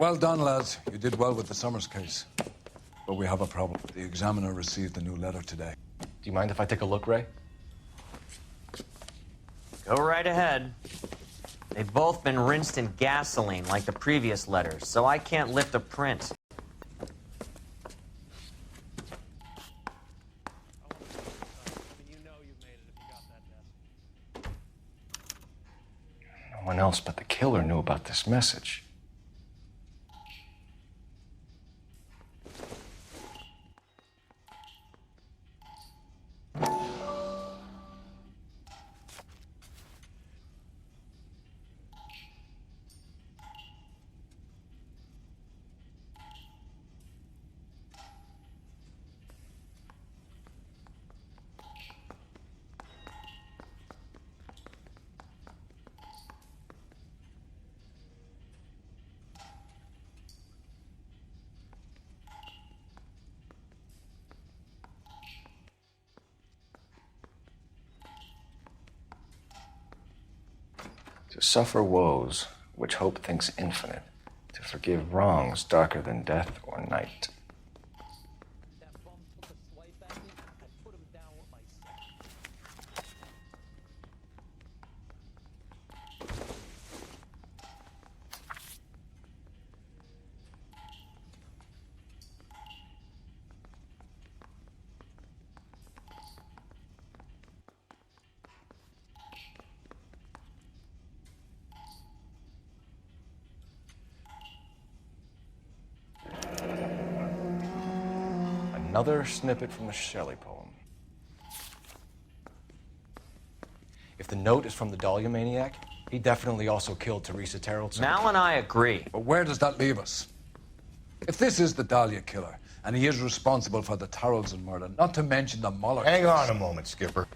Well done, lads. You did well with the Summers case. But we have a problem. The examiner received a new letter today. Do you mind if I take a look, Ray? Go right ahead. They've both been rinsed in gasoline like the previous letters, so I can't lift a print. No one else but the killer knew about this message. To suffer woes which hope thinks infinite, to forgive wrongs darker than death or night. Another snippet from the Shelley poem. If the note is from the Dahlia maniac, he definitely also killed Teresa Terrellson. Mal and I agree. But where does that leave us? If this is the Dahlia killer, and he is responsible for the Tarrelson murder, not to mention the Muller Hang case. on a moment, Skipper.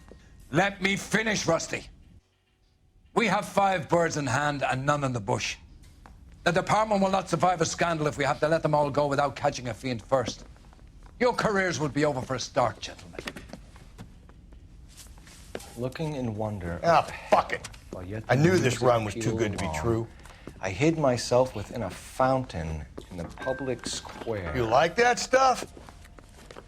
Let me finish, Rusty. We have 5 birds in hand and none in the bush. The department will not survive a scandal if we have to let them all go without catching a fiend first. Your careers will be over for a start, gentlemen. Looking in wonder. Ah, fuck it. While yet I the knew this music run was too pealed good to be along, true. I hid myself within a fountain in the public square. You like that stuff?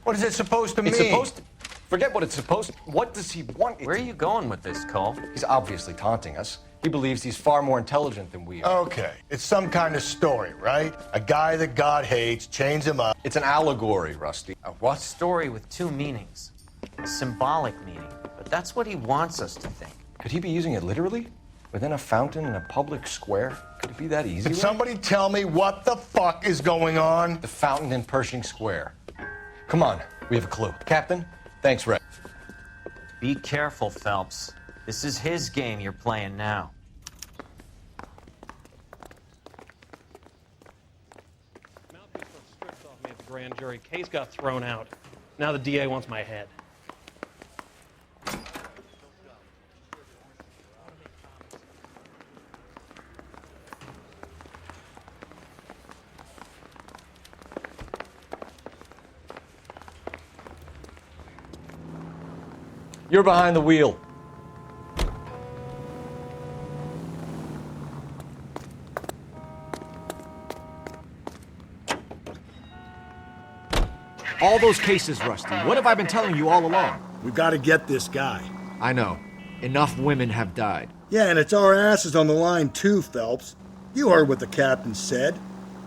What is it supposed to mean? It's supposed to... Forget what it's supposed to... What does he want? Where are you going with this, Cole? He's obviously taunting us. He believes he's far more intelligent than we are. Okay, it's some kind of story, right? A guy that God hates, chains him up. It's an allegory, Rusty. A what? Story with 2 meanings. A symbolic meaning. But that's what he wants us to think. Could he be using it literally? Within a fountain in a public square? Could it be that easy? Can somebody tell me what the fuck is going on? The fountain in Pershing Square. Come on, we have a clue. Captain, thanks, Ray. Be careful, Phelps. This is his game you're playing now. Mouthpiece was stripped off me at the grand jury. Case got thrown out. Now the DA wants my head. You're behind the wheel. All those cases, Rusty. What have I been telling you all along? We've got to get this guy. I know. Enough women have died. Yeah, and it's our asses on the line too, Phelps. You heard what the captain said.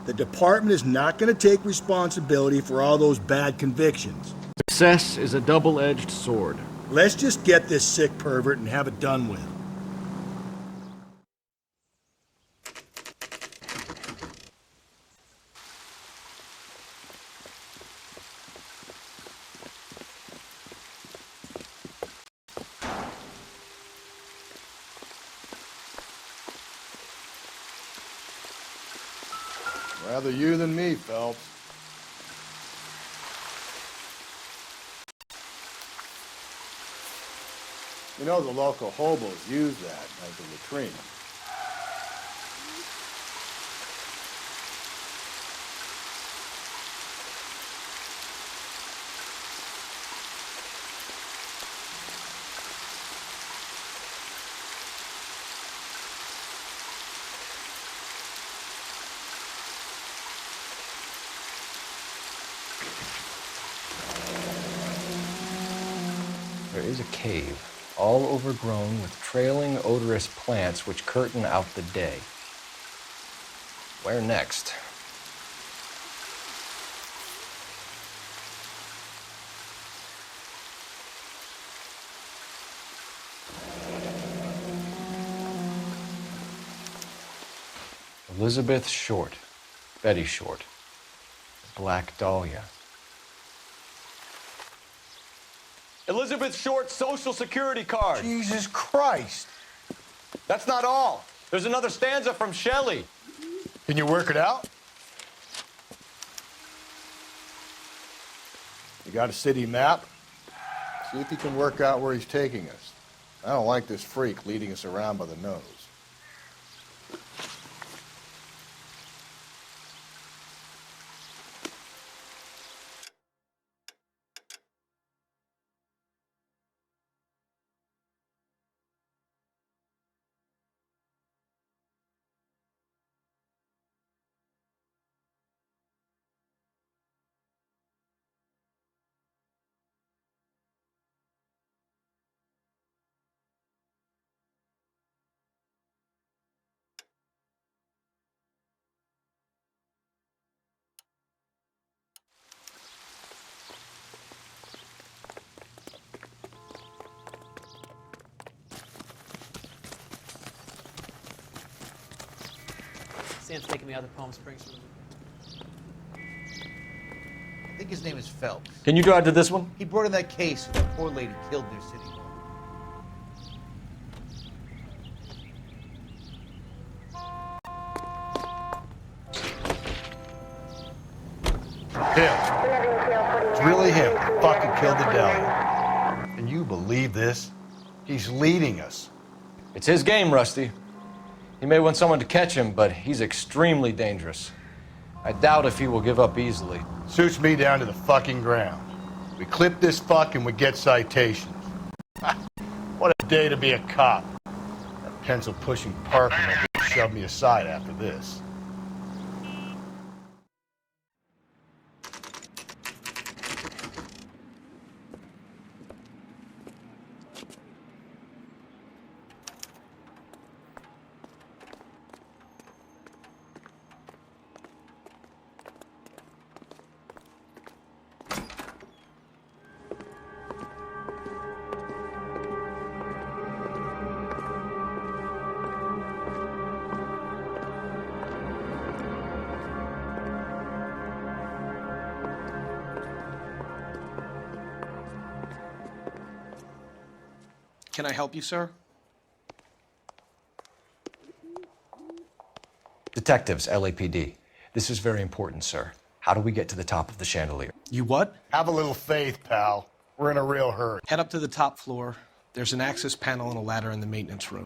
The department is not going to take responsibility for all those bad convictions. Success is a double-edged sword. Let's just get this sick pervert and have it done with. Rather you than me, Phelps. You know the local hobos use that as a latrine. There is a cave, all overgrown with trailing, odorous plants which curtain out the day. Where next? Elizabeth Short, Betty Short, Black Dahlia. Elizabeth Short's Social Security card. Jesus Christ. That's not all. There's another stanza from Shelley. Can you work it out? You got a city map? See if you can work out where he's taking us. I don't like this freak leading us around by the nose. Sam's taking me out to Palm Springs. I think his name is Phelps. Can you drive to this one? He brought in that case of that poor lady killed near City Hall. Him. It's really him. Fucking killed the deli. Can you believe this? He's leading us. It's his game, Rusty. He may want someone to catch him, but he's extremely dangerous. I doubt if he will give up easily. Suits me down to the fucking ground. We clip this fuck and we get citations. What a day to be a cop. That pencil-pushing Parker will shove me aside after this. Can I help you, sir? Detectives, LAPD. This is very important, sir. How do we get to the top of the chandelier? You what? Have a little faith, pal. We're in a real hurry. Head up to the top floor. There's an access panel and a ladder in the maintenance room.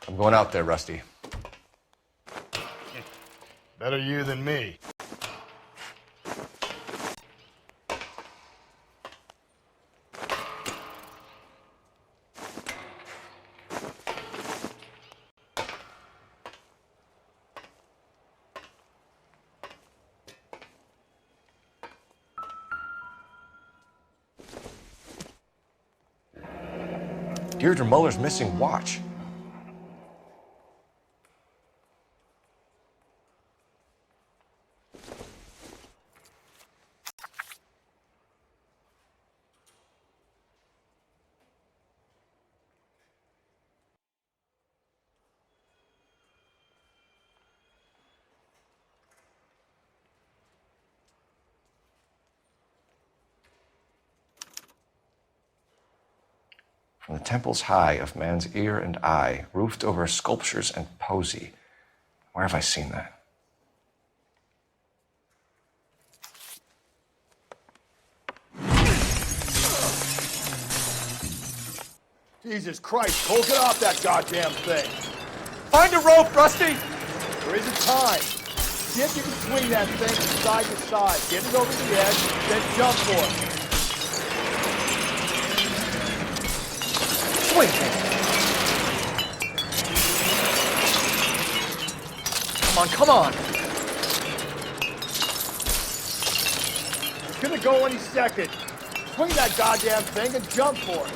I'm going out there, Rusty. Better you than me. Deirdre Muller's missing watch. from the temples high of man's ear and eye, roofed over sculptures and poesy. Where have I seen that? Jesus Christ, Cole, get off that goddamn thing. Find a rope, Rusty! There isn't time. See if you can swing that thing from side to side. Get it over the edge, then jump for it. Swing! Come on! It's gonna go any second. Swing that goddamn thing and jump for it.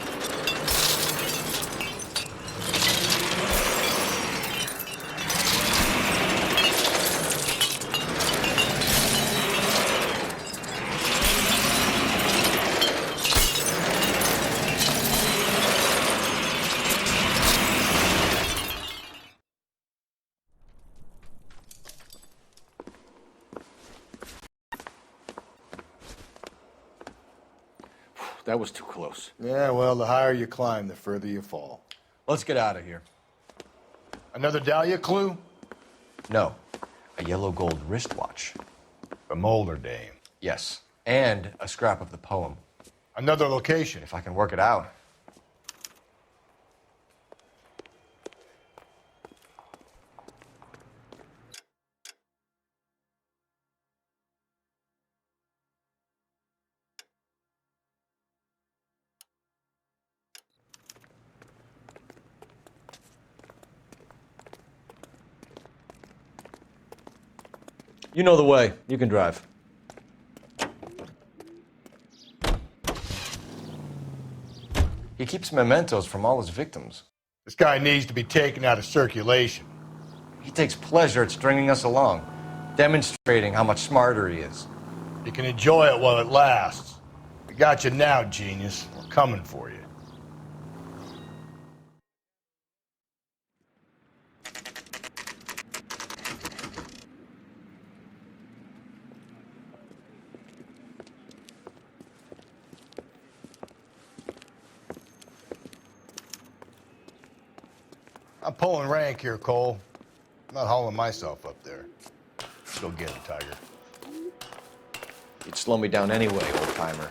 That was too close. Yeah, well, the higher you climb, the further you fall. Let's get out of here. Another Dahlia clue? No, a yellow gold wristwatch. The Molder Dame. Yes, and a scrap of the poem. Another location. If I can work it out. You know the way. You can drive. He keeps mementos from all his victims. This guy needs to be taken out of circulation. He takes pleasure at stringing us along, demonstrating how much smarter he is. You can enjoy it while it lasts. We got you now, genius. We're coming for you. I'm pulling rank here, Cole. I'm not hauling myself up there. Let's go get it, Tiger. You'd slow me down anyway, old-timer.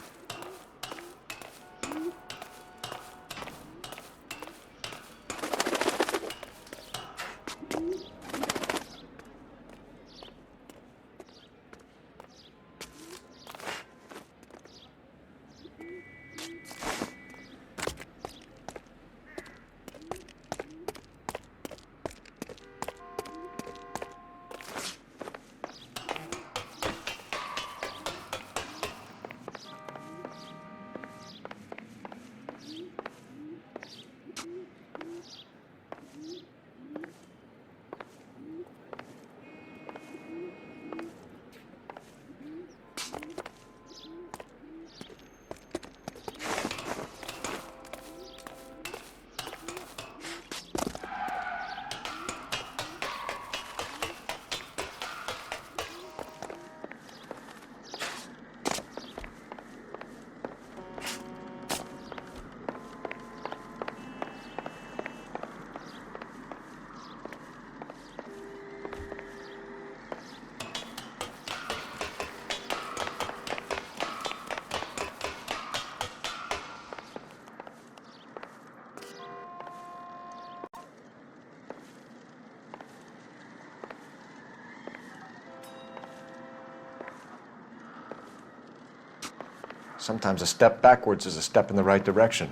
Sometimes a step backwards is a step in the right direction.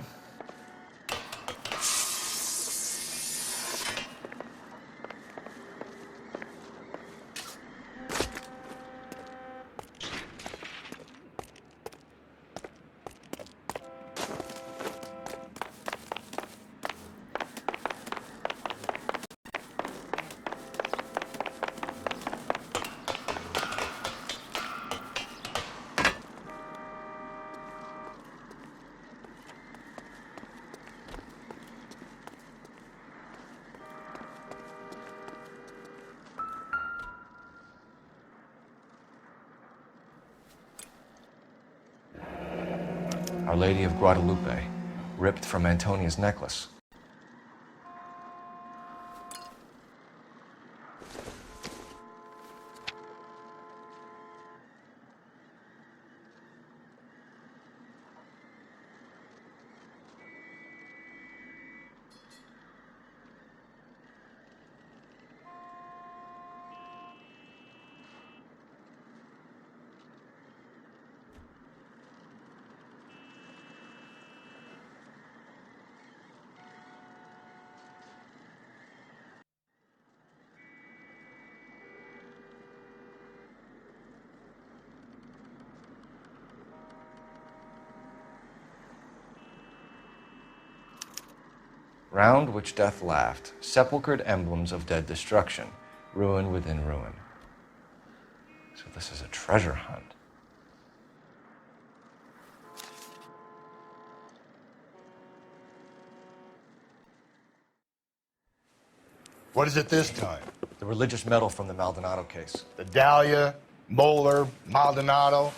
Our Lady of Guadalupe. ripped from Antonia's necklace. Round which death laughed, sepulchred emblems of dead destruction, ruin within ruin. So this is a treasure hunt. What is it this time? The religious medal from the Maldonado case. The Dahlia, Moeller, Maldonado.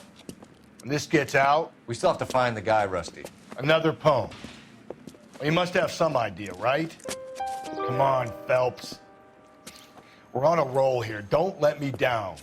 When this gets out, We still have to find the guy, Rusty. another poem. Well, you must have some idea, right? Come on, Phelps. We're on a roll here. Don't let me down.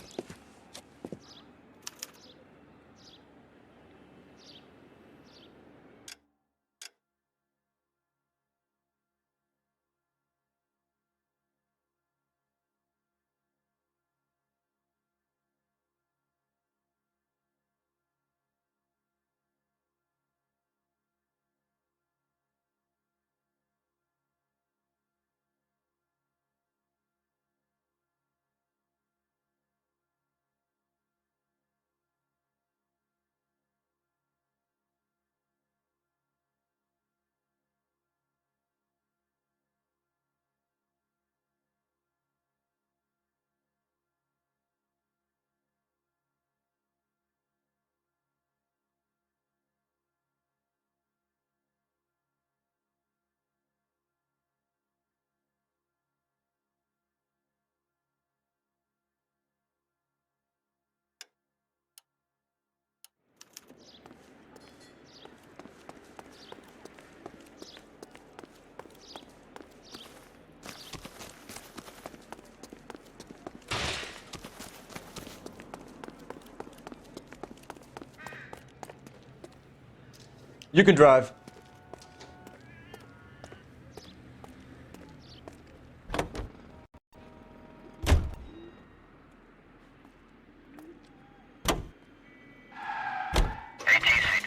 You can drive.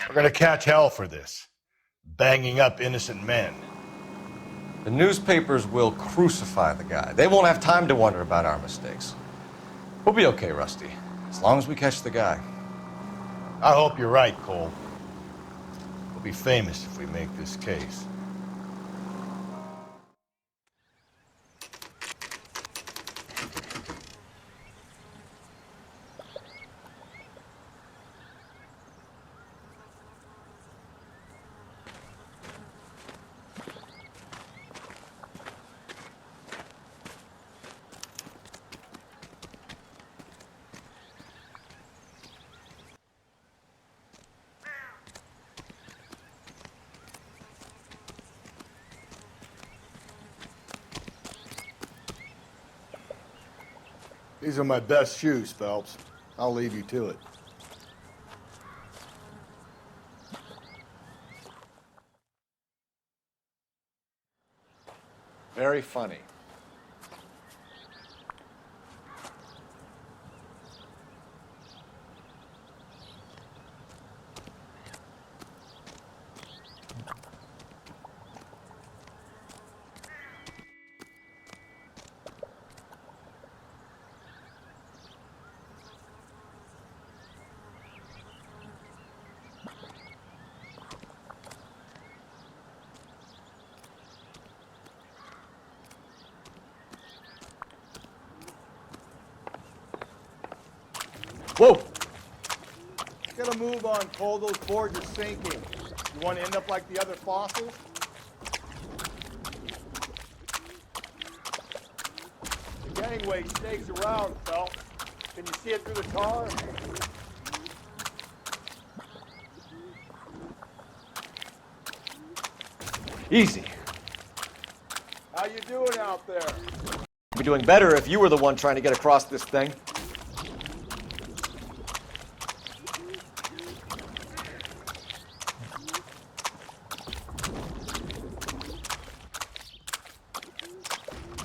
We're gonna catch hell for this. Banging up innocent men. The newspapers will crucify the guy. They won't have time to wonder about our mistakes. We'll be okay, Rusty, as long as we catch the guy. I hope you're right, Cole. We'll be famous if we make this case. These are my best shoes, Phelps. I'll leave you to it. Very funny. Whoa! Get a move on, Cole. Those boards are sinking. You want to end up like the other fossils? The gangway snakes around, Phelps. Can you see it through the tar? Easy. How you doing out there? You'd be doing better if you were the one trying to get across this thing.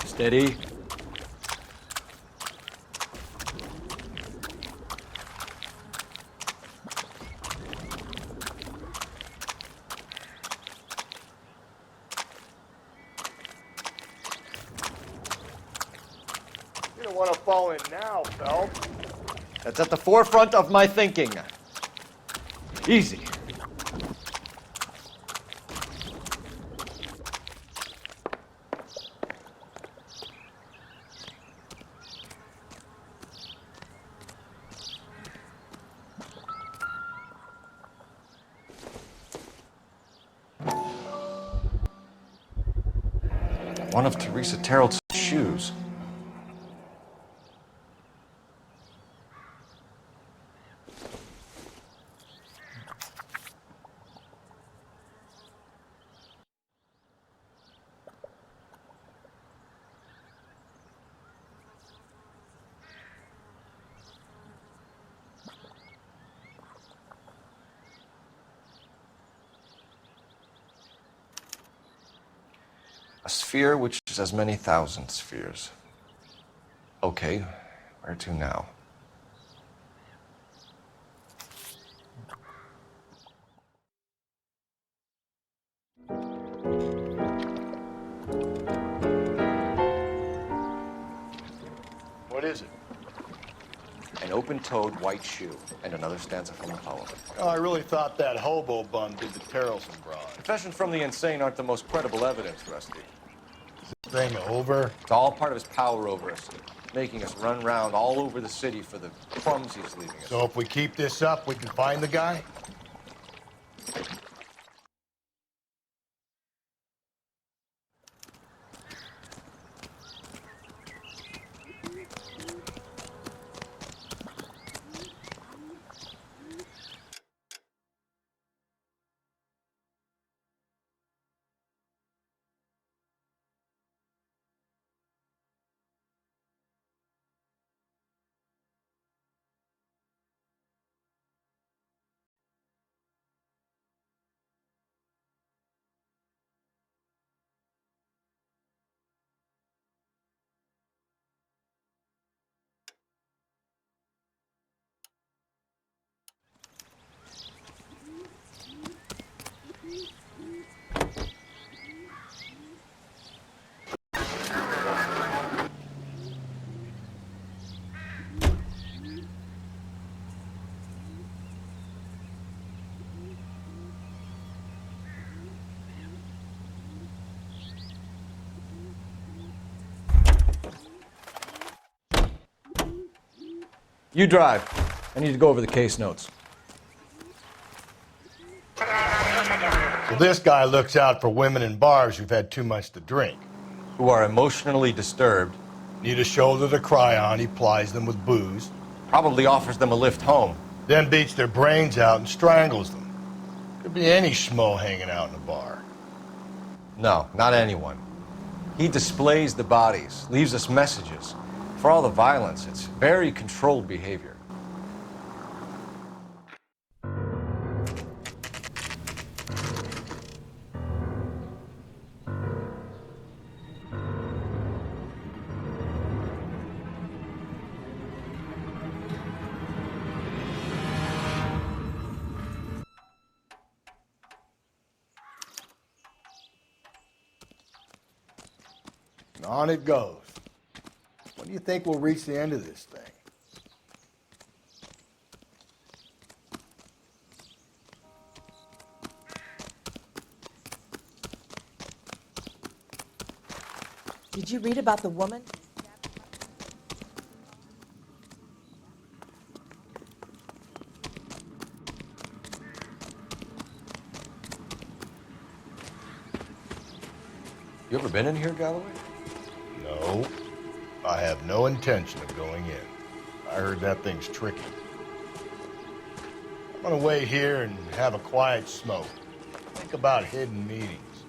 Steady. You don't want to fall in now, Phelps. That's at the forefront of my thinking. Easy. One of Teresa Terrell's shoes. A sphere which is as many thousand spheres. Okay, where to now? What is it? An open-toed white shoe and another stanza from the poem. Oh, I really thought that hobo bum did the Terrelson broad. Confessions from the insane aren't the most credible evidence, Rusty. Is this thing over? It's all part of his power over us, making us run round all over the city for the crumbs he's leaving us. So if we keep this up, we can find the guy? You drive. I need to go over the case notes. So this guy looks out for women in bars who've had too much to drink. Who are emotionally disturbed. Need a shoulder to cry on, he plies them with booze. Probably offers them a lift home. Then beats their brains out and strangles them. Could be any schmo hanging out in a bar. No, not anyone. He displays the bodies, leaves us messages. For all the violence, it's very controlled behavior. And on it goes. When do you think we'll reach the end of this thing? Did you read about the woman? You ever been in here, Galloway? No. I have no intention of going in. I heard that thing's tricky. I'm gonna wait here and have a quiet smoke. Think about hidden meetings.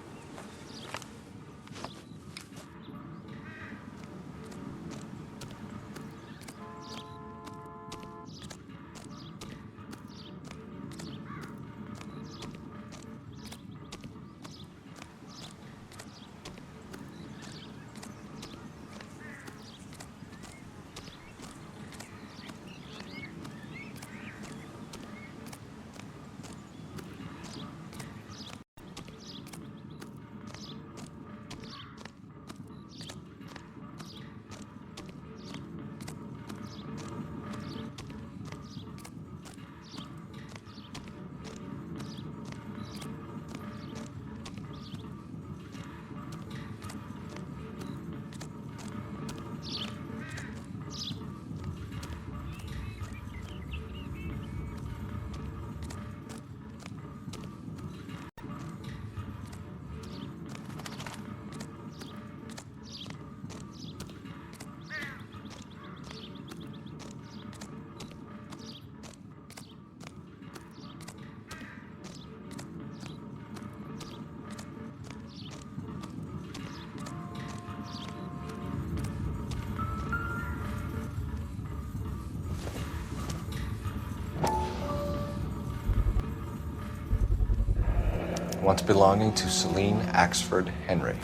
once belonging to Celine Axford Henry.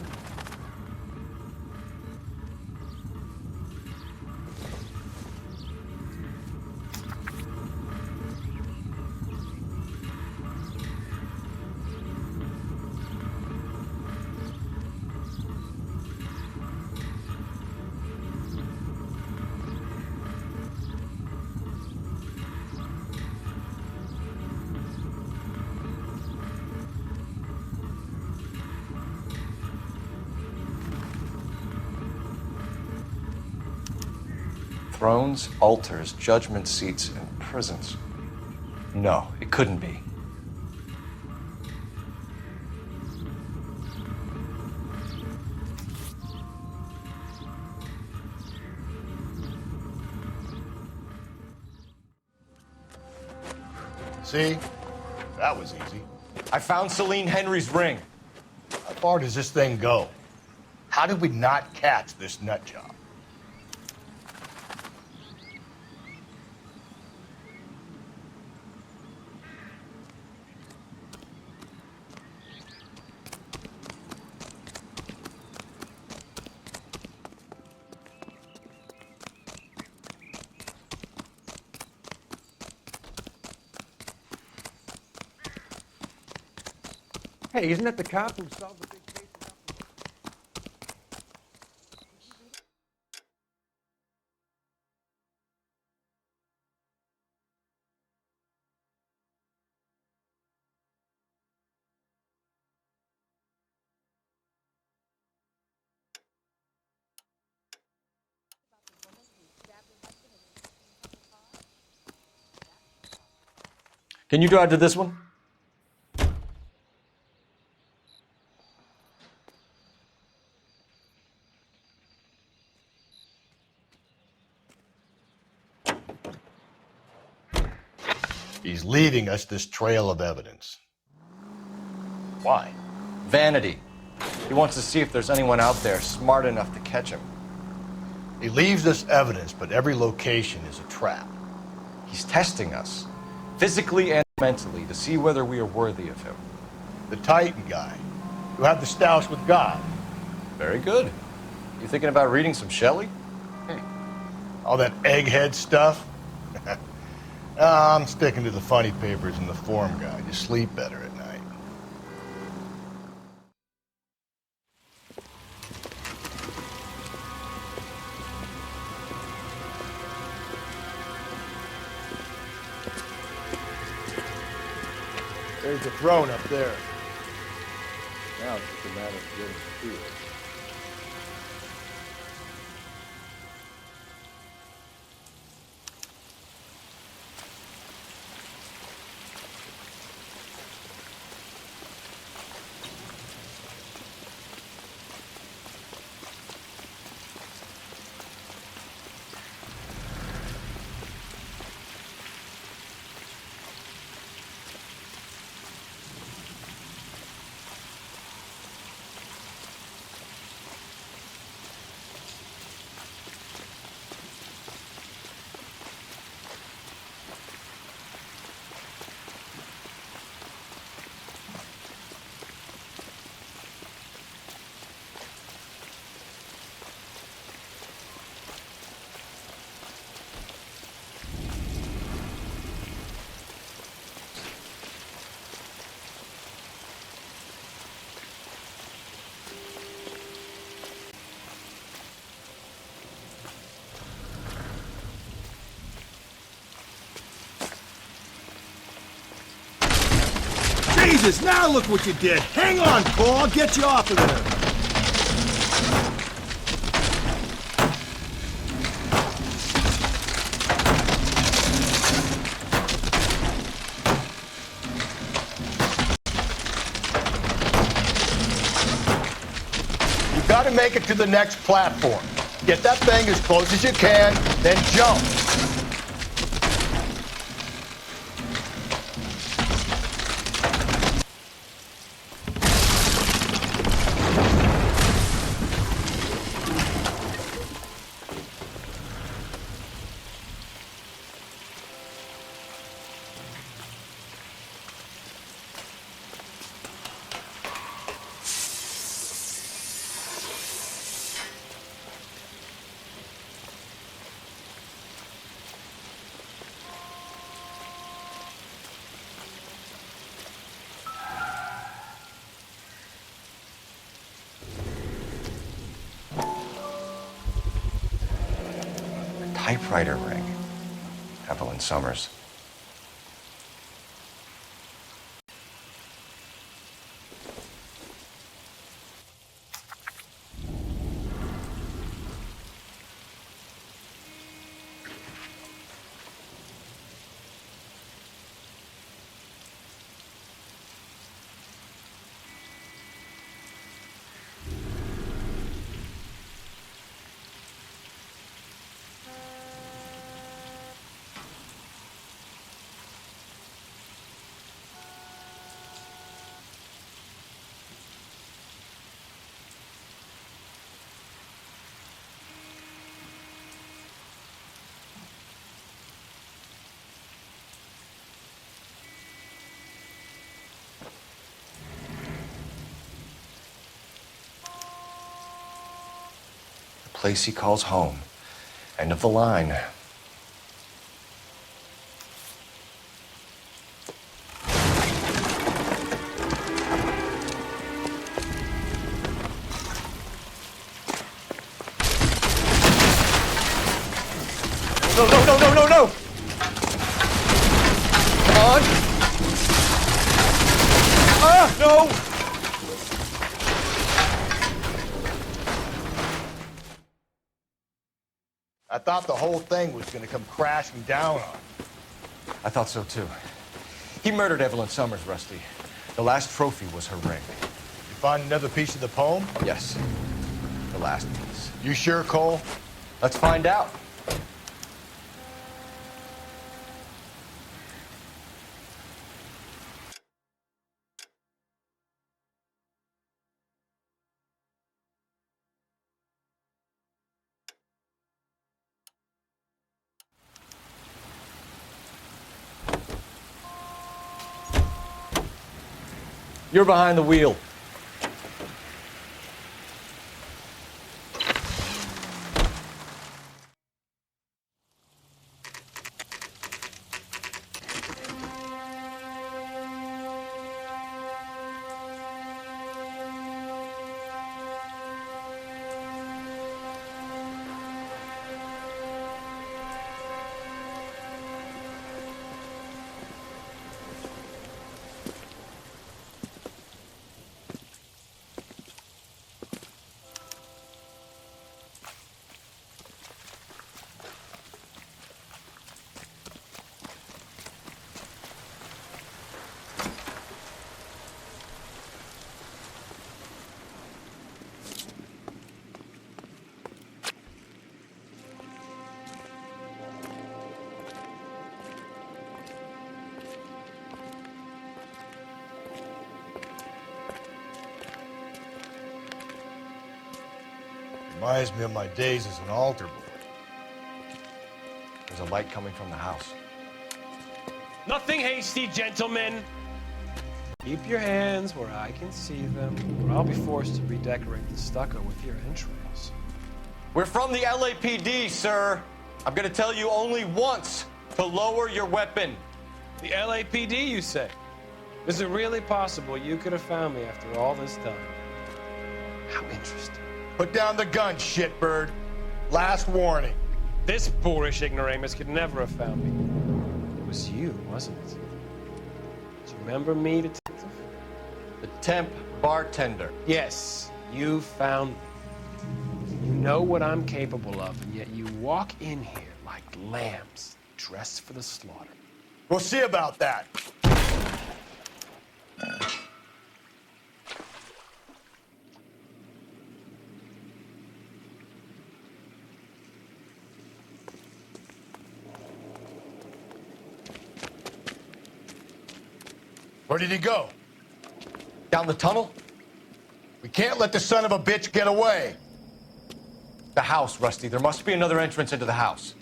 Thrones, altars, judgment seats, and prisons. No, it couldn't be. See? That was easy. I found Celine Henry's ring. How far does this thing go? How did we not catch this nut job? Hey, isn't that the cop who solved the big case? Can you drive to this one? He's leaving us this trail of evidence. Why? Vanity. He wants to see if there's anyone out there smart enough to catch him. He leaves us evidence, but every location is a trap. He's testing us, physically and mentally, to see whether we are worthy of him. The Titan guy, who had the stoush with God. Very good. You thinking about reading some Shelley? All that egghead stuff? I'm sticking to the funny papers and the form guide. You sleep better at night. There's the throne up there. Now it's just a matter of getting to it. Jesus, now look what you did. Hang on, Cole. I'll get you off of there. You gotta make it to the next platform. Get that thing as close as you can, then jump. typewriter ring. Evelyn Summers. Place he calls home. End of the line. No, no, no, no, no, no! Come on! Ah, no! I thought the whole thing was gonna come crashing down on him. I thought so too. He murdered Evelyn Summers, Rusty. The last trophy was her ring. You find another piece of the poem? Yes. The last piece. You sure, Cole? Let's find out. You're behind the wheel. Reminds me of my days as an altar boy. There's a light coming from the house. Nothing hasty, gentlemen. Keep your hands where I can see them, or I'll be forced to redecorate the stucco with your entrails. We're from the LAPD, sir. I'm gonna tell you only once to lower your weapon. The LAPD, you say? Is it really possible you could have found me after all this time? How interesting. Put down the gun, shitbird. Last warning. This boorish ignoramus could never have found me. It was you, wasn't it? Do you remember me, detective? The temp bartender. Yes, you found me. You know what I'm capable of, and yet you walk in here like lambs dressed for the slaughter. We'll see about that. Where did he go? Down the tunnel? We can't let the son of a bitch get away. The house, Rusty. There must be another entrance into the house.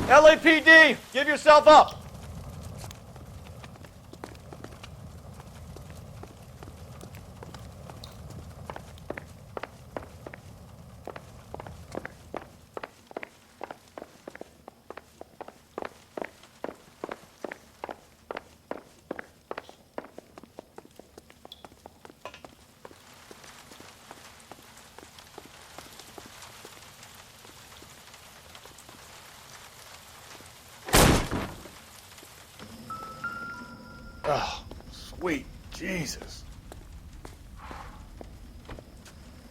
LAPD, give yourself up. Oh, sweet Jesus.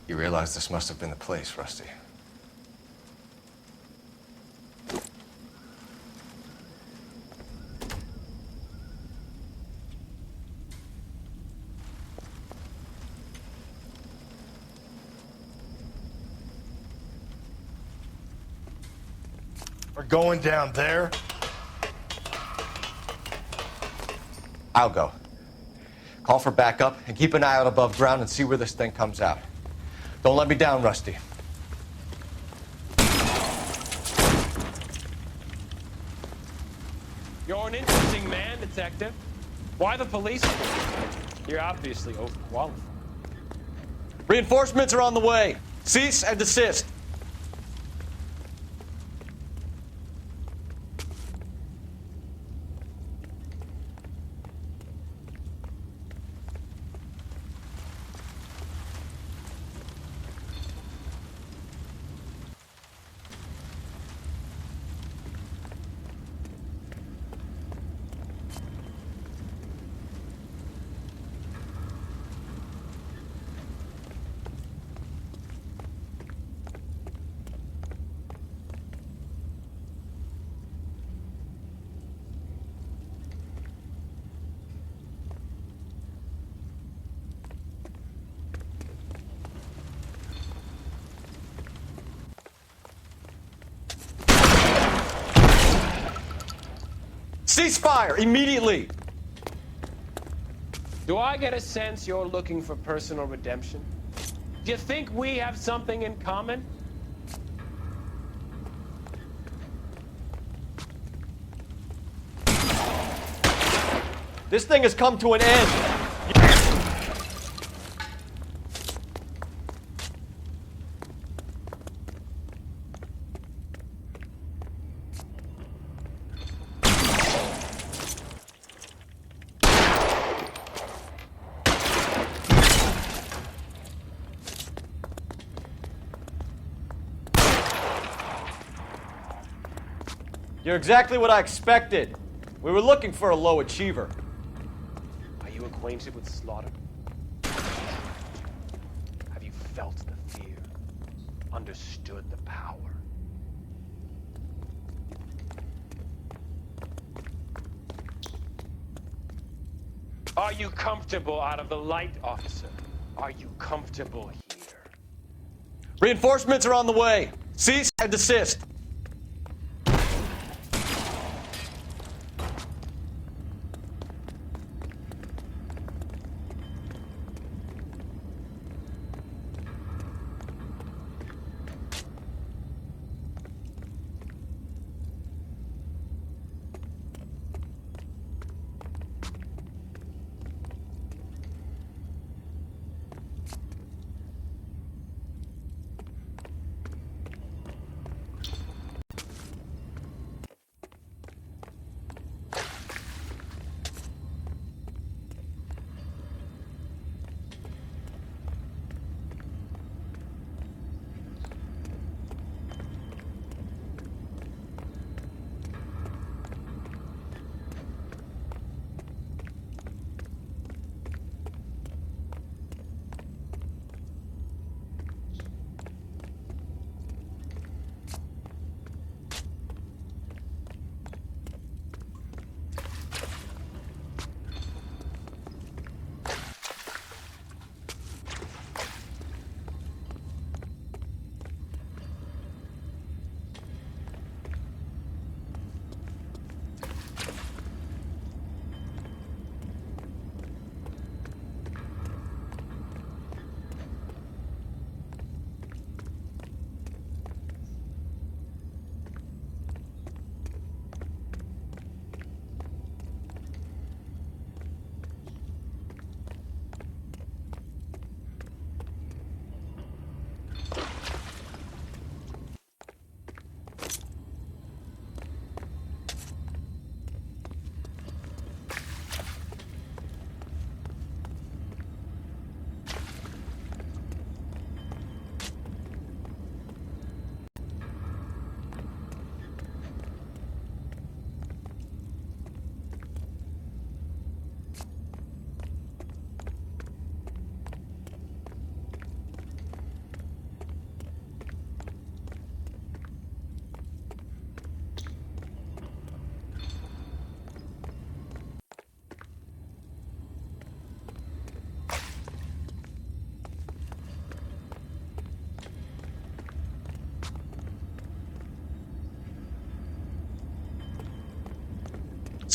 You realize this must have been the place, Rusty. We're going down there. I'll go. Call for backup and keep an eye out above ground and see where this thing comes out. Don't let me down, Rusty. You're an interesting man, Detective. Why the police? You're obviously overqualified. Reinforcements are on the way. Cease and desist. Ceasefire immediately! Do I get a sense you're looking for personal redemption? Do you think we have something in common? This thing has come to an end. You're exactly what I expected. We were looking for a low achiever. Are you acquainted with slaughter? Have you felt the fear? Understood the power? Are you comfortable out of the light, officer? Are you comfortable here? Reinforcements are on the way. Cease and desist.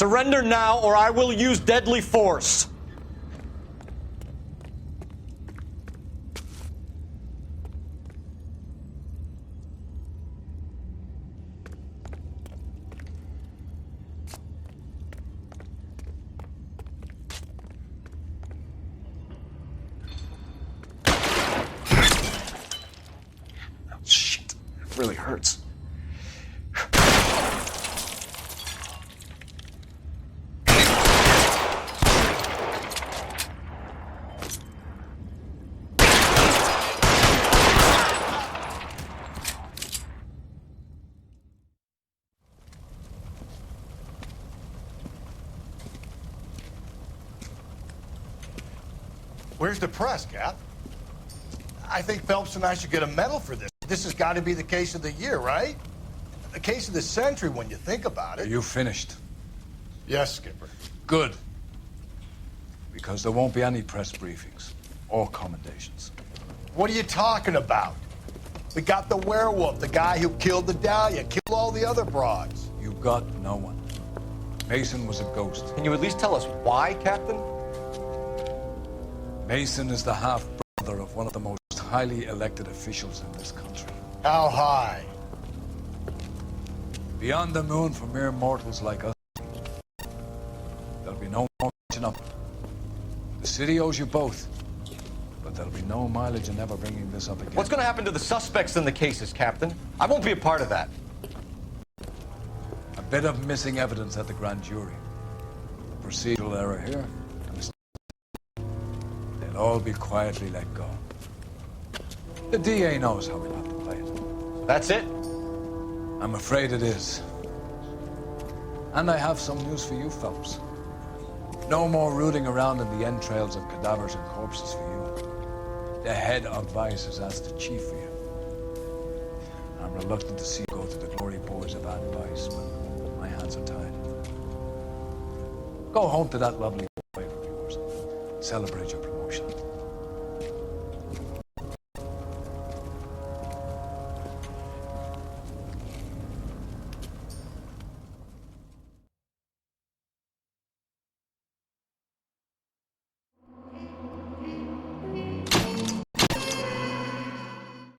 Surrender now, or I will use deadly force. Shit, it really hurts. Where's the press, Cap? I think Phelps and I should get a medal for this. This has got to be the case of the year, right? The case of the century when you think about Are it. you finished? Yes, Skipper. Good. Because there won't be any press briefings or commendations. What are you talking about? We got the werewolf, the guy who killed the Dahlia, killed all the other broads. You got no one. Mason was a ghost. Can you at least tell us why, Captain? Mason is the half-brother of one of the most highly elected officials in this country. How high? Beyond the moon for mere mortals like us. There'll be no more catching up. The city owes you both, but there'll be no mileage in ever bringing this up again. What's going to happen to the suspects in the cases, Captain? I won't be a part of that. A bit of missing evidence at the grand jury. A procedural error here. They'll all be quietly let go. The DA knows how we'll have to play it. That's it? I'm afraid it is. And I have some news for you, Phelps. No more rooting around in the entrails of cadavers and corpses for you. The head of Vice has asked the chief for you. I'm reluctant to see you go to the glory boys of Vice, but my hands are tied. Go home to that lovely wife of yours. Celebrate your promotion.